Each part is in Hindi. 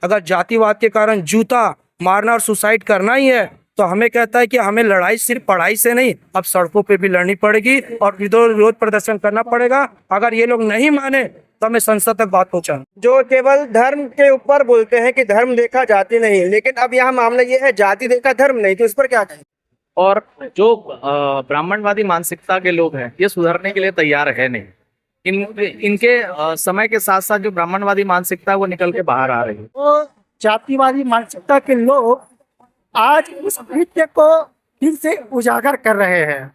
अगर जातिवाद के कारण जूता मारना और सुसाइड करना ही है तो हमें कहता है कि हमें लड़ाई सिर्फ पढ़ाई से नहीं, अब सड़कों पे भी लड़नी पड़ेगी और विरोध प्रदर्शन करना पड़ेगा। अगर ये लोग नहीं माने तो हमें संसद तक बात पहुंचाना। जो केवल धर्म के ऊपर बोलते हैं कि धर्म देखा जाति नहीं, लेकिन अब यहाँ मामला ये है जाति देखा धर्म नहीं, तो इस पर क्या कहें? और जो ब्राह्मणवादी मानसिकता के लोग हैं ये सुधरने के लिए तैयार है नहीं। इनके समय के साथ साथ जो ब्राह्मणवादी मानसिकता है वो निकल के बाहर आ रही है। तो जातिवादी मानसिकता के लोग आज उस नृत्य को फिर से उजागर कर रहे हैं,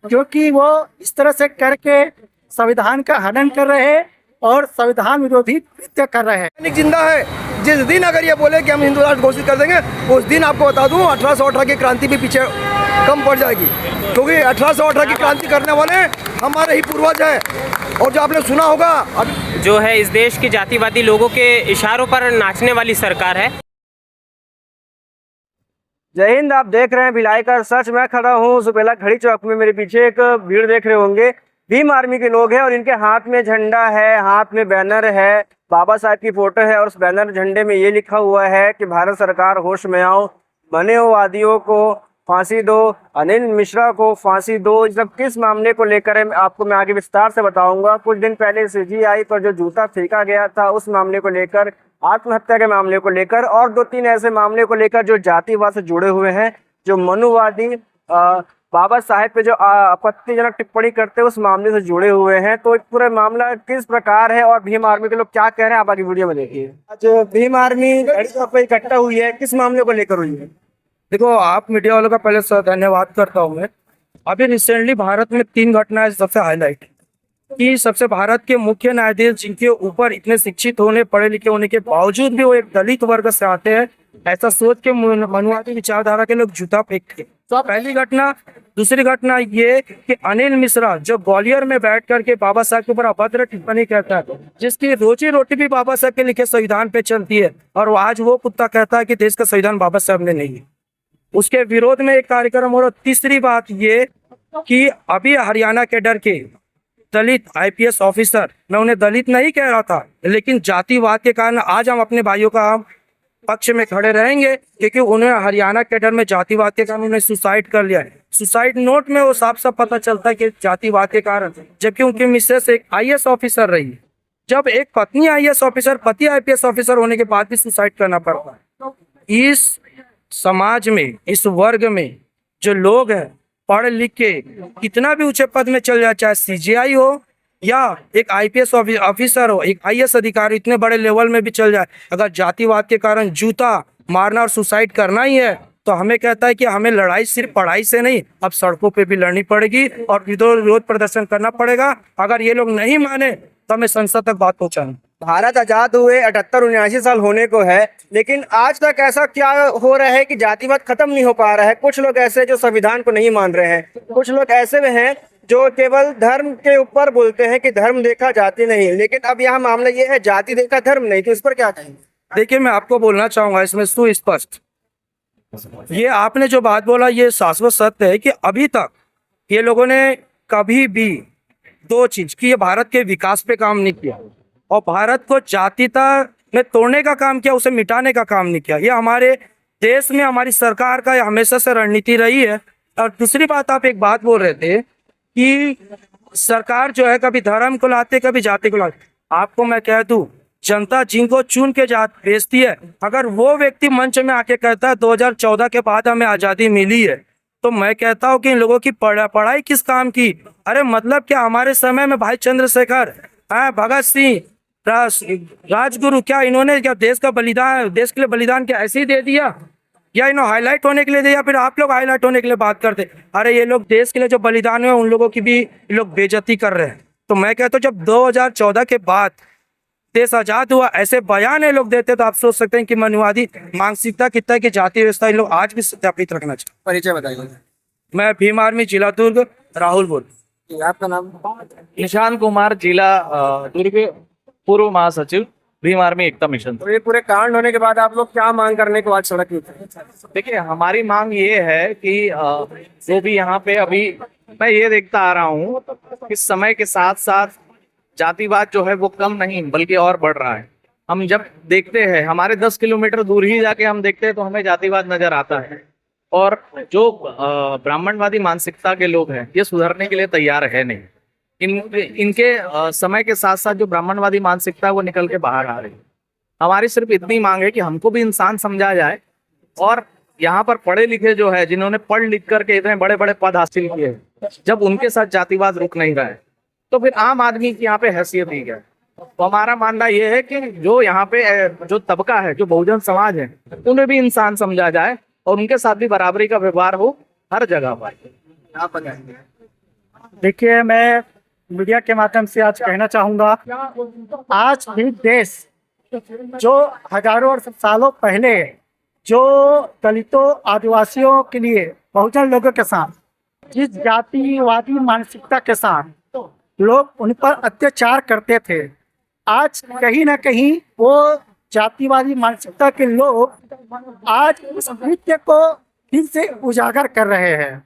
क्योंकि वो इस तरह से करके संविधान का हनन कर रहे हैं और संविधान विरोधी नृत्य कर रहे हैं। जिंदा है, जिस दिन अगर ये बोले कि हम हिंदू राष्ट्र घोषित कर देंगे, उस दिन आपको बता दूं 1818 की क्रांति भी पीछे कम पड़ जाएगी, क्योंकि 1818 की क्रांति करने वाले हमारे ही पूर्वज है। और जो आपने सुना होगा, जो है इस देश की जातिवादी लोगों के इशारों पर नाचने वाली सरकार है। जय हिंद। आप देख रहे हैं भिलाई का सच। मैं खड़ा हूँ सुपेला घड़ी चौक में। मेरे पीछे एक भीड़ देख रहे होंगे, भीम आर्मी के लोग हैं और इनके हाथ में झंडा है, हाथ में बैनर है, बाबा साहब की फोटो है और उस बैनर झंडे में ये लिखा हुआ है कि भारत सरकार होश में आओ, बने हो वादियों को फांसी दो, अनिल मिश्रा को फांसी दो। इस सब किस मामले को लेकर है आपको मैं आगे विस्तार से बताऊंगा। कुछ दिन पहले सीजीआई पर जो जूता फेंका गया था उस मामले को लेकर, आत्महत्या के मामले को लेकर और 2-3 ऐसे मामले को लेकर जो जातिवाद से जुड़े हुए हैं, जो मनुवादी बाबा साहेब पे जो आपत्तिजनक टिप्पणी करते हैं उस मामले से जुड़े हुए हैं। तो पूरा मामला किस प्रकार है और भीम आर्मी के लोग क्या कह रहे हैं, आप आगे वीडियो में देखिए। आज भीम आर्मी घड़ी चौक पे इकट्ठा हुई है, किस मामले को लेकर हुई है? देखो, आप मीडिया वालों का पहले धन्यवाद करता हूँ मैं। अभी रिसेंटली भारत में 3 घटनाएं सबसे हाईलाइट कि सबसे भारत के मुख्य न्यायाधीश जिनके ऊपर इतने शिक्षित होने, पढ़े लिखे होने के बावजूद भी वो एक दलित वर्ग से आते हैं, ऐसा सोच के मनुवादी विचारधारा के लोग जूता फेंकते। तो पहली घटना। दूसरी घटना ये कि अनिल मिश्रा जो ग्वालियर में बैठ करके बाबा साहब के ऊपर अभद्र टिप्पणी कहता है, जिसकी रोजी रोटी भी बाबा साहब के लिखे संविधान पे चलती है, और आज वो कुत्ता कहता है कि देश का संविधान बाबा साहब ने नहीं है। उसके विरोध में एक कार्यक्रम हो रहा। तीसरी बात ये कि अभी हरियाणा के डर के दलित आईपीएस ऑफिसर, मैं उन्हें दलित नहीं कह रहा था, लेकिन जातिवाद के कारण आज हम अपने भाइयों का पक्ष में खड़े रहेंगे, क्योंकि उन्हें हरियाणा के डर में जातिवाद के कारण उन्हें सुसाइड कर लिया है। सुसाइड नोट में वो साफ साफ पता चलता है कि जातिवाद के कारण, जबकि उनकी मिसेस एक आईएएस ऑफिसर रही है। जब एक पत्नी आईएएस ऑफिसर, पति आईपीएस ऑफिसर होने के बाद भी सुसाइड करना पड़ता है। इस समाज में, इस वर्ग में जो लोग हैं, पढ़ लिख के कितना भी ऊंचे पद में चल जाए, चाहे सीजीआई हो या एक आईपीएस ऑफिसर हो, एक आईएएस अधिकारी इतने बड़े लेवल में भी चल जाए, अगर जातिवाद के कारण जूता मारना और सुसाइड करना ही है तो हमें कहता है कि हमें लड़ाई सिर्फ पढ़ाई से नहीं, अब सड़कों पे भी लड़नी पड़ेगी और विरोध प्रदर्शन करना पड़ेगा। अगर ये लोग नहीं माने तो हमें संसद तक बात पहुंचाना। भारत आजाद हुए 78-79 साल होने को है, लेकिन आज तक ऐसा क्या हो रहा है कि जातिवाद खत्म नहीं हो पा रहा है? कुछ लोग ऐसे जो संविधान को नहीं मान रहे हैं, कुछ लोग ऐसे में हैं जो केवल धर्म के ऊपर बोलते हैं कि धर्म देखा जाति नहीं, लेकिन अब यहाँ मामला ये है जाति देखा धर्म नहीं, तो इस पर क्या कहेंगे? देखिए, मैं आपको बोलना चाहूंगा इसमें सुस्पष्ट, ये आपने जो बात बोला ये शाश्वत सत्य है कि अभी तक ये लोगों ने कभी भी 2 चीज कि ये भारत के विकास पे काम नहीं किया और भारत को जातीयता में तोड़ने का काम किया, उसे मिटाने का काम नहीं किया। ये हमारे देश में हमारी सरकार का हमेशा से रणनीति रही है। और दूसरी बात, आप एक बात बोल रहे थे कि सरकार जो है कभी धर्म को लाते, कभी जाति को लाते। आपको मैं कह दूं, जनता जिनको चुन के जात भेजती है, अगर वो व्यक्ति मंच में आके कहता है 2014 के बाद हमें आज़ादी मिली है, तो मैं कहता हूँ कि इन लोगों की पढ़ाई किस काम की? अरे मतलब क्या हमारे समय में भाई चंद्रशेखर, भगत सिंह, राजगुरु, क्या इन्होंने क्या देश का बलिदान, देश के लिए बलिदान क्या ऐसे ही दे दिया, या इन्होंने हाईलाइट होने के लिए दिया, फिर आप लोग हाईलाइट होने के लिए बात करते? अरे ये लोग देश के लिए जो बलिदान हुए उन लोगों की भी ये लोग बेइज्जती कर रहे हैं। तो मैं कहता हूँ जब 2014 के बाद देश आजाद हुआ, ऐसे बयान ये लोग देते तो आप सोच सकते हैं कि मनुवादी मानसिकता कितना है कि जातीय व्यवस्था इन लोग आज भी सत्यापित रखना चाहिए। परिचय बताइए। मैं भीम आर्मी जिला दुर्ग राहुल बोल। आपका नाम? निशान कुमार, जिला दुर्ग, पूर्व महासचिव, भीम आर्मी एकता मिशन। तो ये पूरे कांड होने के बाद आप लोग क्या मांग करने के बाद सड़क में? देखिए, हमारी मांग ये है कि जो भी यहाँ पे अभी मैं ये देखता आ रहा हूँ कि समय के साथ साथ जातिवाद जो है वो कम नहीं बल्कि और बढ़ रहा है। हम जब देखते हैं, हमारे 10 किलोमीटर दूर ही जाके हम देखते हैं तो हमें जातिवाद नजर आता है। और जो ब्राह्मणवादी मानसिकता के लोग हैं ये सुधरने के लिए तैयार है नहीं। इनके समय के साथ साथ जो ब्राह्मणवादी मानसिकता है वो निकल के बाहर आ रही है। हमारी सिर्फ इतनी मांग है कि हमको भी इंसान समझा जाए, और यहाँ पर पढ़े लिखे जो है, जिन्होंने पढ़ लिख करके इतने बड़े बड़े पद हासिल किए, जब उनके साथ जातिवाद रुक नहीं रहा है तो फिर आम आदमी की यहाँ पे हैसियत ही क्या है। तो हमारा मानना ये है कि जो यहाँ पे जो तबका है, जो बहुजन समाज है, उन्हें भी इंसान समझा जाए और उनके साथ भी बराबरी का व्यवहार हो हर जगह पर। आप बताएंगे। देखिए, मैं मीडिया के माध्यम से आज कहना चाहूँगा, आज भी देश जो हजारों और सालों पहले जो दलितों, आदिवासियों के लिए, बहुजन लोगों के साथ जिस जातिवादी मानसिकता के साथ लोग उन पर अत्याचार करते थे, आज कहीं ना कहीं वो जातिवादी मानसिकता के लोग आज उस नृत्य को फिर से उजागर कर रहे हैं,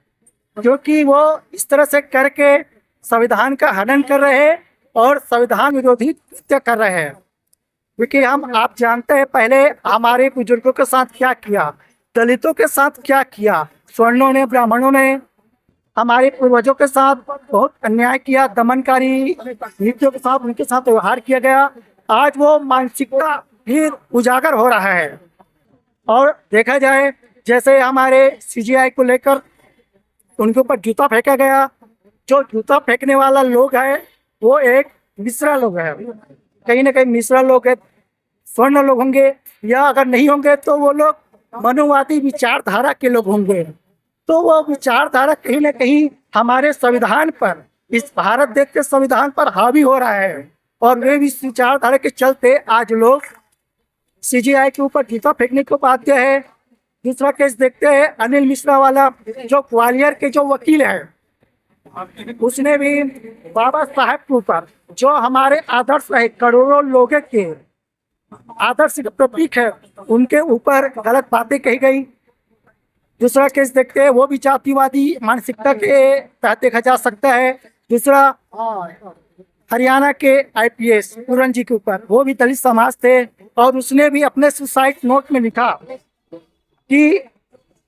क्योंकि वो इस तरह से करके संविधान का हनन कर रहे हैं और संविधान विरोधी नृत्य कर रहे हैं। क्योंकि आप जानते हैं पहले हमारे बुजुर्गों के साथ क्या किया, दलितों के साथ क्या किया, स्वर्णों ने, ब्राह्मणों ने हमारे पूर्वजों के साथ बहुत अन्याय किया, दमनकारी नीतियों के साथ उनके साथ व्यवहार किया गया। आज वो मानसिकता फिर उजागर हो रहा है। और देखा जाए जैसे हमारे सीजीआई को लेकर उनके ऊपर जूता फेंका गया, जो जूता फेंकने वाला लोग है वो एक मिश्रा लोग है, कहीं ना कहीं मिश्रा लोग है, स्वर्ण लोग होंगे, या अगर नहीं होंगे तो वो लोग मनुवादी विचारधारा के लोग होंगे। तो वो विचारधारा कहीं ना कहीं हमारे संविधान पर, इस भारत देश के संविधान पर हावी हो रहा है, और वे इस विचारधारा के चलते आज लोग सीजीआई के ऊपर जूता फेंकने को बाध्य है। दूसरा केस देखते हैं अनिल मिश्रा वाला, जो ग्वालियर के जो वकील है, उसने भी बाबा साहेब के ऊपर, जो हमारे आदर्श है, करोड़ों लोगों के आदर्श का प्रतीक है, उनके ऊपर गलत बातें कही गई। दूसरा केस देखते हैं, वो भी जातिवादी मानसिकता के तहत देखा जा सकता है। दूसरा हरियाणा के आईपीएस पूरन जी के ऊपर, वो भी दलित समाज थे, और उसने भी अपने सुसाइड नोट में लिखा कि,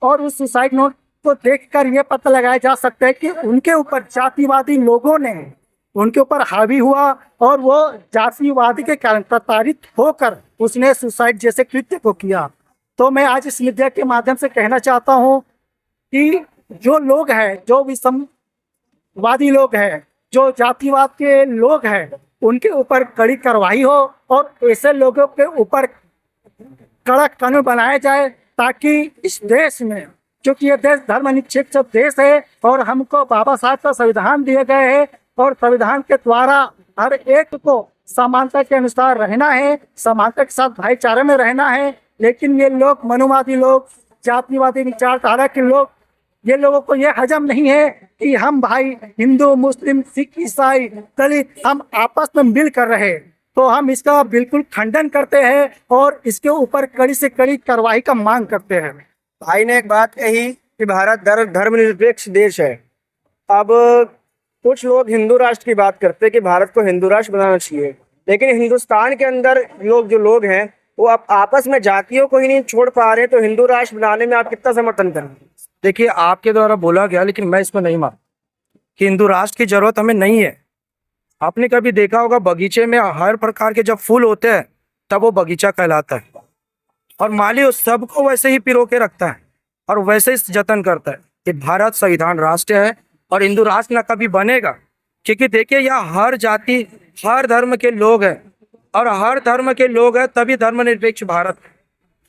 और उस सुसाइड नोट को देखकर ये पता लगाया जा सकता है कि उनके ऊपर जातिवादी लोगों ने उनके ऊपर हावी हुआ, और वो जातिवादी के कारण प्रताड़ित होकर उसने सुसाइड जैसे कृत्य को किया। तो मैं आज इस मीडिया के माध्यम से कहना चाहता हूँ कि जो लोग हैं, जो विषमवादी लोग हैं, जो जातिवाद के लोग हैं, उनके ऊपर कड़ी कार्रवाई हो और ऐसे लोगों के ऊपर कड़क कानून बनाया जाए, ताकि इस देश में, क्योंकि ये देश धर्मनिरपेक्ष देश है और हमको बाबा साहब का संविधान दिए गए हैं, और संविधान के द्वारा हर एक को समानता के अनुसार रहना है, समानता के साथ भाईचारे में रहना है। लेकिन ये लोग, मनुवादी लोग, जातिवादी विचारधारा के लोग, ये लोगों को ये हजम नहीं है कि हम भाई हिंदू, मुस्लिम, सिख, ईसाई, दलित, हम आपस में मिल कर रहे। तो हम इसका बिल्कुल खंडन करते हैं और इसके ऊपर कड़ी से कड़ी कार्रवाई का मांग करते हैं। भाई ने एक बात कही कि भारत धर्मनिरपेक्ष देश है। अब कुछ लोग हिंदू राष्ट्र की बात करते हैं कि भारत को हिंदू राष्ट्र बनाना चाहिए, लेकिन हिंदुस्तान के अंदर जो लोग हैं वो अब आपस में जातियों को ही नहीं छोड़ पा रहे, तो हिंदू राष्ट्र बनाने में आप कितना समर्थन करें? देखिए, आपके द्वारा बोला गया, लेकिन मैं इसमें नहीं मान कि हिंदू राष्ट्र की जरूरत हमें नहीं है। आपने कभी देखा होगा बगीचे में हर प्रकार के जब फूल होते हैं तब वो बगीचा कहलाता है, और माली उस सबको वैसे ही पिरो के रखता है और वैसे ही जतन करता है कि भारत संविधान राष्ट्र है और हिंदू राष्ट्र ना कभी बनेगा। क्योंकि देखिए, यहाँ हर जाति, हर धर्म के लोग हैं, और हर धर्म के लोग हैं तभी धर्मनिरपेक्ष भारत है।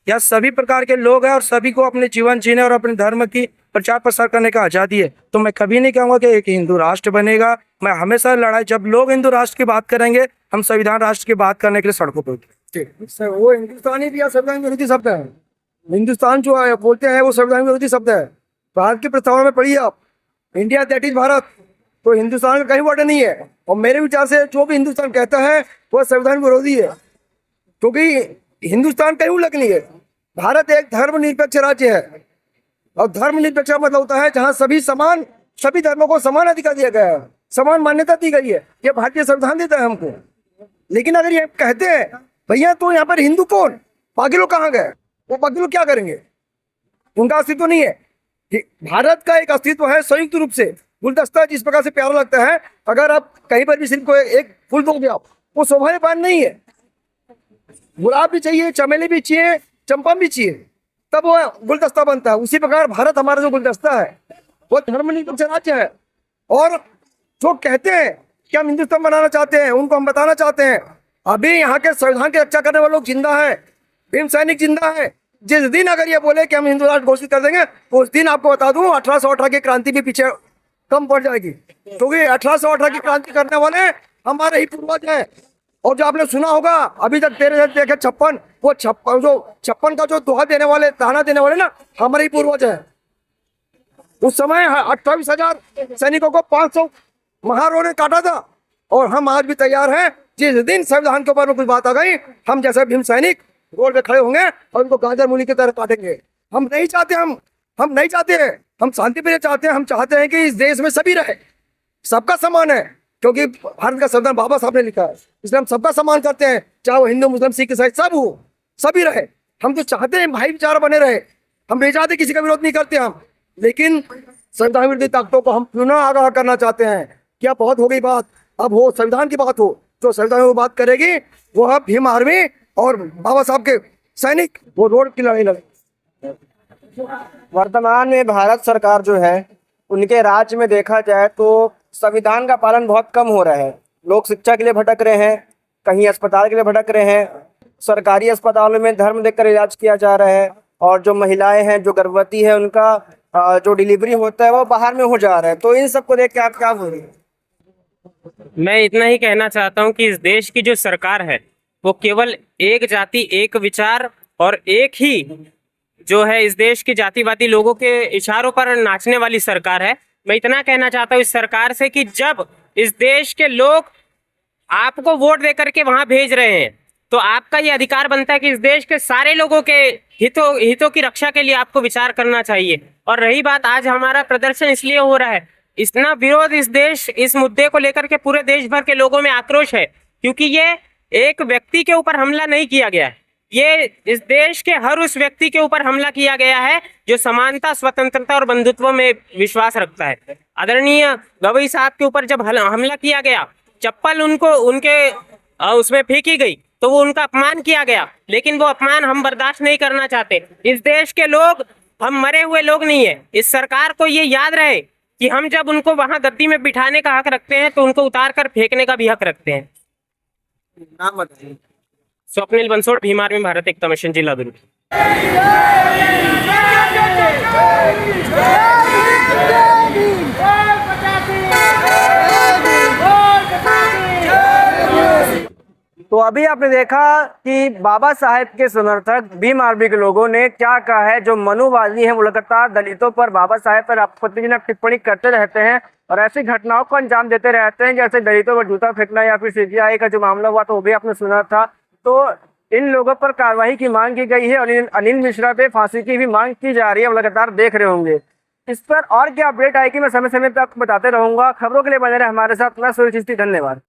यहाँ सभी प्रकार के लोग हैं और सभी को अपने जीवन जीने और अपने धर्म की प्रचार प्रसार करने का आज़ादी है। तो मैं कभी नहीं कहूँगा कि एक हिंदू राष्ट्र बनेगा। मैं हमेशा लड़ाई, जब लोग हिंदू राष्ट्र की बात करेंगे, हम संविधान राष्ट्र की बात करने के लिए सड़कों पर उतरेंगे। ठीक सर, वो हिंदुस्तानी भी संविधान विरोधी शब्द है। हिंदुस्तान जो है बोलते हैं वो संविधान विरोधी शब्द है। भारत की प्रस्तावना में पढ़िए आप, इंडिया दैट इज भारत, तो हिंदुस्तान का कहीं वर्ड नहीं है। और मेरे विचार से जो भी हिंदुस्तान कहता है वह संविधान विरोधी है, क्योंकि हिंदुस्तान कहीं उल्लेख नहीं है। भारत एक धर्मनिरपेक्ष राज्य है, और धर्मनिरपेक्ष मतलब होता है जहाँ सभी समान, सभी धर्मों को समान अधिकार दिया गया है, समान मान्यता दी गई है। ये भारतीय संविधान देता है हमको। लेकिन अगर ये कहते हैं भैया तो यहाँ पर हिंदू कौन, बाकी लोग कहाँ गए, वो बाकी लोग क्या करेंगे, उनका अस्तित्व नहीं है। कि भारत का एक अस्तित्व है संयुक्त रूप से, गुलदस्ता जिस प्रकार से प्यारा लगता है, अगर आप कहीं पर भी सिर्फ को एक फूल दोगे आप, वो शोभायमान नहीं है। गुलाब भी चाहिए, चमेली भी चाहिए, चंपा भी चाहिए, तब वो गुलदस्ता बनता है। उसी प्रकार भारत हमारा जो गुलदस्ता है वो धर्मनिरपेक्ष राज्य है। और जो कहते हैं कि हम हिंदुस्तान बनाना चाहते हैं, उनको हम बताना चाहते हैं, अभी यहाँ के संविधान की रक्षा करने वाले लोग जिंदा है, भीम सैनिक जिंदा है। जिस दिन अगर ये बोले कि हम हिंदू राष्ट्र घोषित कर देंगे, उस दिन आपको बता दूं 1818 की क्रांति भी पीछे कम पड़ जाएगी, क्योंकि 1818 की क्रांति करने वाले हमारे ही पूर्वज हैं। और जो आपने सुना होगा अभी तक तेरे देखे 56, वो 56 का जो दोहा देने वाले, ताना देने वाले ना, हमारे ही पूर्वज है। उस समय 28,000 सैनिकों को 500 महारों ने काटा था। और हम आज भी तैयार हैं, जिस दिन संविधान के ऊपर में कुछ बात आ गई, हम जैसे भीम सैनिक रोड पे खड़े होंगे और उनको गाजर मूली की तरह काटेंगे। हम नहीं चाहते, हम नहीं चाहते हैं, हम शांति प्रिय चाहते हैं। हम चाहते हैं कि इस देश में सभी रहे, सबका सम्मान है, क्योंकि भारत का संविधान बाबा साहब ने लिखा है, इसलिए हम सबका सम्मान करते हैं, चाहे वो हिंदू मुस्लिम सिख ईसाई सब हो, सभी रहे। हम तो चाहते हैं भाईचारा बने रहे, हम नहीं चाहते, किसी का विरोध नहीं करते हम, लेकिन संविधान विरोधी ताकतों को हम पुनः आगाह करना चाहते हैं। क्या बहुत हो गई बात, अब हो संविधान की बात हो, जो संविधान में बात करेगी वो है भीम आर्मी और बाबा साहब के सैनिक, वो रोड की लड़ाई लड़े। वर्तमान में भारत सरकार जो है, उनके राज्य में देखा जाए तो संविधान का पालन बहुत कम हो रहा है। लोग शिक्षा के लिए भटक रहे हैं, कहीं अस्पताल के लिए भटक रहे हैं, सरकारी अस्पतालों में धर्म देखकर इलाज किया जा रहा है, और जो महिलाएं हैं, जो गर्भवती है, उनका जो डिलीवरी होता है वो बाहर में हो जा रहा है। तो इन सबको देख के आप क्या बोलेंगे? मैं इतना ही कहना चाहता हूं कि इस देश की जो सरकार है वो केवल एक जाति, एक विचार और एक ही जो है इस देश के जातिवादी लोगों के इशारों पर नाचने वाली सरकार है। मैं इतना कहना चाहता हूं इस सरकार से कि जब इस देश के लोग आपको वोट देकर के वहां भेज रहे हैं, तो आपका ये अधिकार बनता है कि इस देश के सारे लोगों के हितों की रक्षा के लिए आपको विचार करना चाहिए। और रही बात, आज हमारा प्रदर्शन इसलिए हो रहा है, इतना विरोध इस मुद्दे को लेकर के पूरे देश भर के लोगों में आक्रोश है, क्योंकि ये एक व्यक्ति के ऊपर हमला नहीं किया गया है, ये इस देश के हर उस व्यक्ति के ऊपर हमला किया गया है जो समानता, स्वतंत्रता और बंधुत्व में विश्वास रखता है। आदरणीय गवई साहब के ऊपर जब हमला किया गया, चप्पल उनके उसमें फेंकी गई, तो वो उनका अपमान किया गया, लेकिन वो अपमान हम बर्दाश्त नहीं करना चाहते। इस देश के लोग हम मरे हुए लोग नहीं है। इस सरकार को ये याद रहे कि हम जब उनको वहां गद्दी में बिठाने का हक रखते हैं, तो उनको उतार कर फेंकने का भी हक रखते हैं। नाम बताइए। स्वप्निल बंसोड़, भीम आर्मी भारत एकता मिशन, जिला दुर्ग। तो अभी आपने देखा कि बाबा साहेब के समर्थक भीम आर्मी के लोगों ने क्या कहा है। जो मनुवादी है वो लगातार दलितों पर, बाबा साहेब पर आपत्तिजनक टिप्पणी करते रहते हैं और ऐसी घटनाओं को अंजाम देते रहते हैं, जैसे दलितों पर जूता फेंकना या फिर सीबीआई का जो मामला हुआ तो वो भी आपने सुना था। तो इन लोगों पर कार्रवाई की मांग की गई है और अनिल मिश्रा पे फांसी की भी मांग की जा रही है। आप लगातार देख रहे होंगे। इस पर और क्या अपडेट आएगी मैं समय समय पर आपको बताते रहूंगा। खबरों के लिए बने रहे हमारे साथ। मैं सुनील चिश्ती, धन्यवाद।